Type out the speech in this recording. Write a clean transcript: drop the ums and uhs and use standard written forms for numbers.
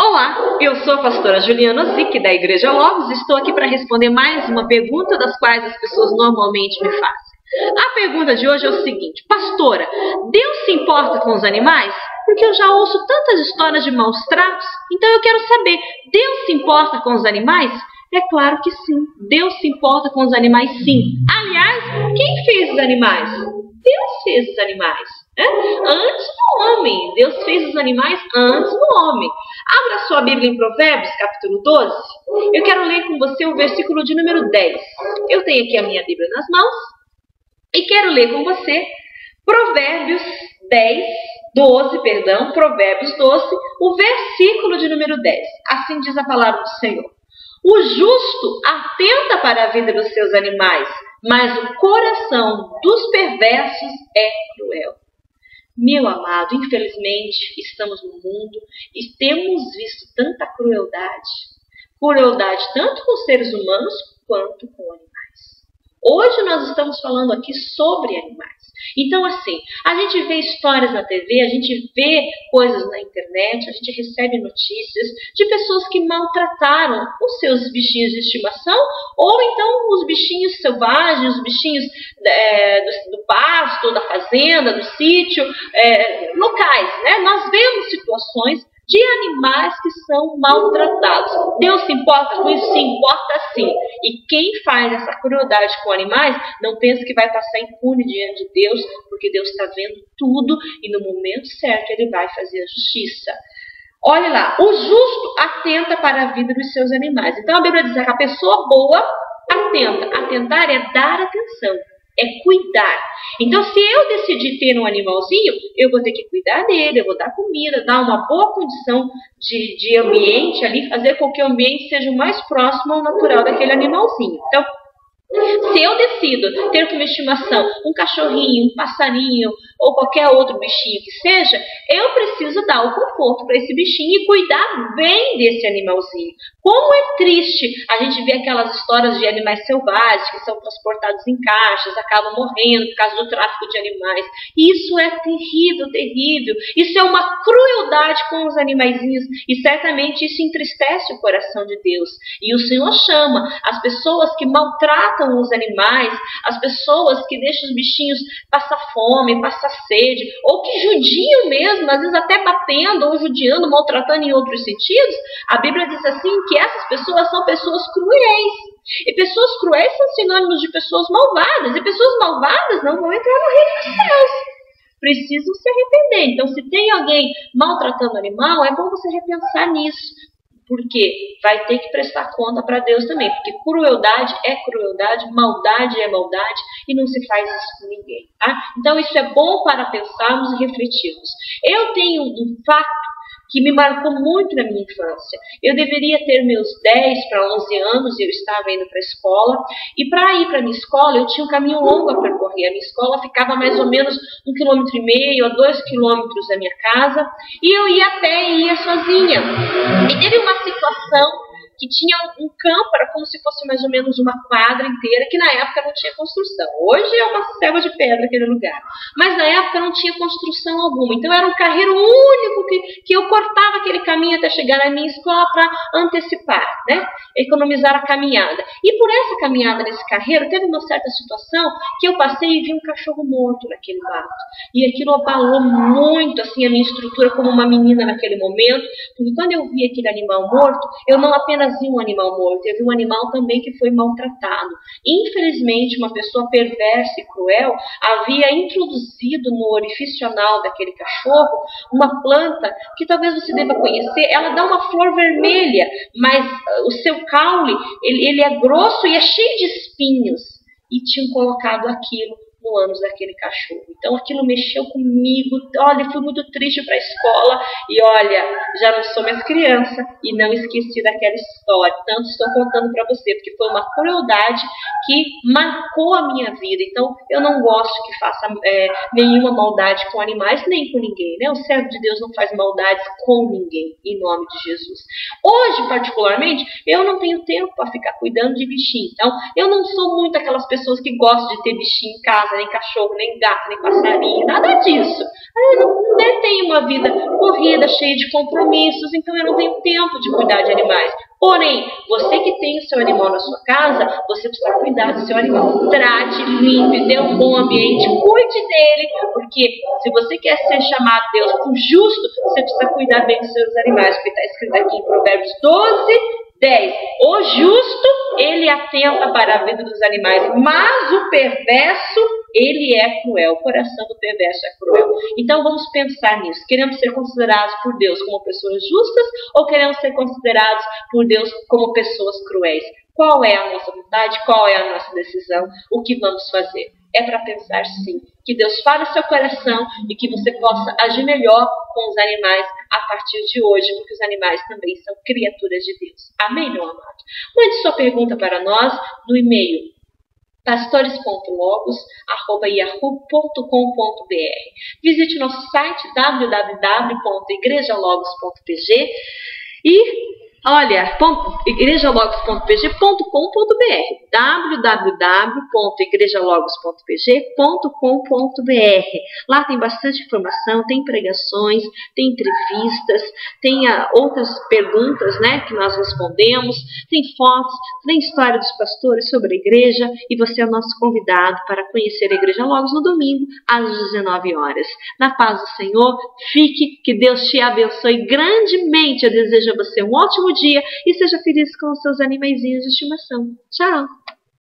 Olá, eu sou a pastora Juliana Zic, da Igreja Logos. Estou aqui para responder mais uma pergunta das quais as pessoas normalmente me fazem. A pergunta de hoje é o seguinte: pastora, Deus se importa com os animais? Porque eu já ouço tantas histórias de maus tratos, então eu quero saber, Deus se importa com os animais? É claro que sim, Deus se importa com os animais sim. Aliás, quem fez os animais? Deus fez os animais, né? Antes do homem. Deus fez os animais antes do homem. Abra sua Bíblia em Provérbios, capítulo 12. Eu quero ler com você o versículo de número 10. Eu tenho aqui a minha Bíblia nas mãos e quero ler com você Provérbios 12, o versículo de número 10. Assim diz a palavra do Senhor. O justo atenta para a vida dos seus animais, mas o coração dos perversos é cruel. Meu amado, infelizmente, estamos no mundo e temos visto tanta crueldade. Crueldade tanto com seres humanos quanto com animais. Hoje nós estamos falando aqui sobre animais. Então, assim, a gente vê histórias na TV, a gente vê coisas na internet, a gente recebe notícias de pessoas que maltrataram os seus bichinhos de estimação, ou então os bichinhos selvagens, os bichinhos do pasto, da fazenda, do sítio, locais, né? Nós vemos situações de animais que são maltratados. Deus se importa com isso? Se importa sim. E quem faz essa crueldade com animais, não pensa que vai passar impune diante de Deus, porque Deus está vendo tudo e no momento certo Ele vai fazer a justiça. Olha lá, o justo atenta para a vida dos seus animais. Então a Bíblia diz que a pessoa boa atenta. Atentar é dar atenção. É cuidar. Então, se eu decidir ter um animalzinho, eu vou ter que cuidar dele, eu vou dar comida, dar uma boa condição de ambiente ali, fazer com que o ambiente seja o mais próximo ao natural daquele animalzinho. Então, se eu decido ter como estimação um cachorrinho, um passarinho ou qualquer outro bichinho que seja, eu preciso dar o conforto para esse bichinho e cuidar bem desse animalzinho. Como é triste a gente ver aquelas histórias de animais selvagens que são transportados em caixas, acabam morrendo por causa do tráfico de animais. Isso é terrível, terrível. Isso é uma crueldade com os animaizinhos e certamente isso entristece o coração de Deus. E o Senhor chama as pessoas que maltratam os animais, as pessoas que deixam os bichinhos passar fome, passar sede, ou que judiam mesmo, às vezes até batendo ou judiando, maltratando em outros sentidos. A Bíblia diz assim que essas pessoas são pessoas cruéis. E pessoas cruéis são sinônimos de pessoas malvadas. E pessoas malvadas não vão entrar no reino dos céus. Precisam se arrepender. Então, se tem alguém maltratando animal, é bom você repensar nisso. Porque vai ter que prestar conta para Deus também. Porque crueldade é crueldade, maldade é maldade e não se faz isso com ninguém. Tá? Então isso é bom para pensarmos e refletirmos. Eu tenho um fato que me marcou muito na minha infância. Eu deveria ter meus 10 para 11 anos e eu estava indo para a escola. E para ir para a minha escola, eu tinha um caminho longo a percorrer. A minha escola ficava mais ou menos 1,5 km a 2 km da minha casa. E eu ia a pé e ia sozinha. E teve uma situação que tinha um campo, era como se fosse mais ou menos uma quadra inteira, que na época não tinha construção. Hoje é uma selva de pedra aquele lugar. Mas na época não tinha construção alguma. Então era um carreiro único que eu cortava aquele caminho até chegar na minha escola para antecipar, né? Economizar a caminhada. E por essa caminhada nesse carreiro, teve uma certa situação que eu passei e vi um cachorro morto naquele mato. E aquilo abalou muito assim, a minha estrutura como uma menina naquele momento, porque quando eu vi aquele animal morto, eu não apenas vi um animal morto, eu vi um animal também que foi maltratado. Infelizmente, uma pessoa perversa e cruel havia introduzido no orifício anal daquele cachorro uma planta que talvez você deva conhecer. Ela dá uma flor vermelha, mas o seu caule, ele é grosso e é cheio de espinhos. E tinham colocado aquilo no ânus daquele cachorro. Então aquilo mexeu comigo. Olha, fui muito triste para a escola. E olha, já não sou mais criança e não esqueci daquela história. Tanto estou contando para você, porque foi uma crueldade que marcou a minha vida. Então eu não gosto que faça nenhuma maldade com animais, nem com ninguém, né? O servo de Deus não faz maldades com ninguém, em nome de Jesus. Hoje, particularmente, eu não tenho tempo para ficar cuidando de bichinho. Então eu não sou muito aquelas pessoas que gostam de ter bichinho em casa, casa, nem cachorro, nem gato, nem passarinho, nada disso. Eu não tenho uma vida corrida, cheia de compromissos, então eu não tenho tempo de cuidar de animais. Porém, você que tem o seu animal na sua casa, você precisa cuidar do seu animal. Trate, limpe, dê um bom ambiente, cuide dele, porque se você quer ser chamado Deus por justo, você precisa cuidar bem dos seus animais, porque está escrito aqui em Provérbios 12:10. O justo, ele atenta para a vida dos animais, mas o perverso, ele é cruel. O coração do perverso é cruel. Então vamos pensar nisso. Queremos ser considerados por Deus como pessoas justas ou queremos ser considerados por Deus como pessoas cruéis? Qual é a nossa vontade? Qual é a nossa decisão? O que vamos fazer? É para pensar sim. Que Deus fale no seu coração e que você possa agir melhor com os animais a partir de hoje, porque os animais também são criaturas de Deus. Amém, meu amado? Mande sua pergunta para nós no e-mail pastores.logos@yahoo.com.br. Visite nosso site www.igrejalogos.pg e olha, igrejalogos.pg.com.br, www.igrejalogos.pg.com.br. Lá tem bastante informação, tem pregações, tem entrevistas, tem outras perguntas, né, que nós respondemos, tem fotos, tem história dos pastores sobre a igreja e você é o nosso convidado para conhecer a Igreja Logos no domingo às 19 horas. Na paz do Senhor, fique, que Deus te abençoe grandemente. Eu desejo a você um ótimo dia e seja feliz com os seus animaizinhos de estimação. Tchau!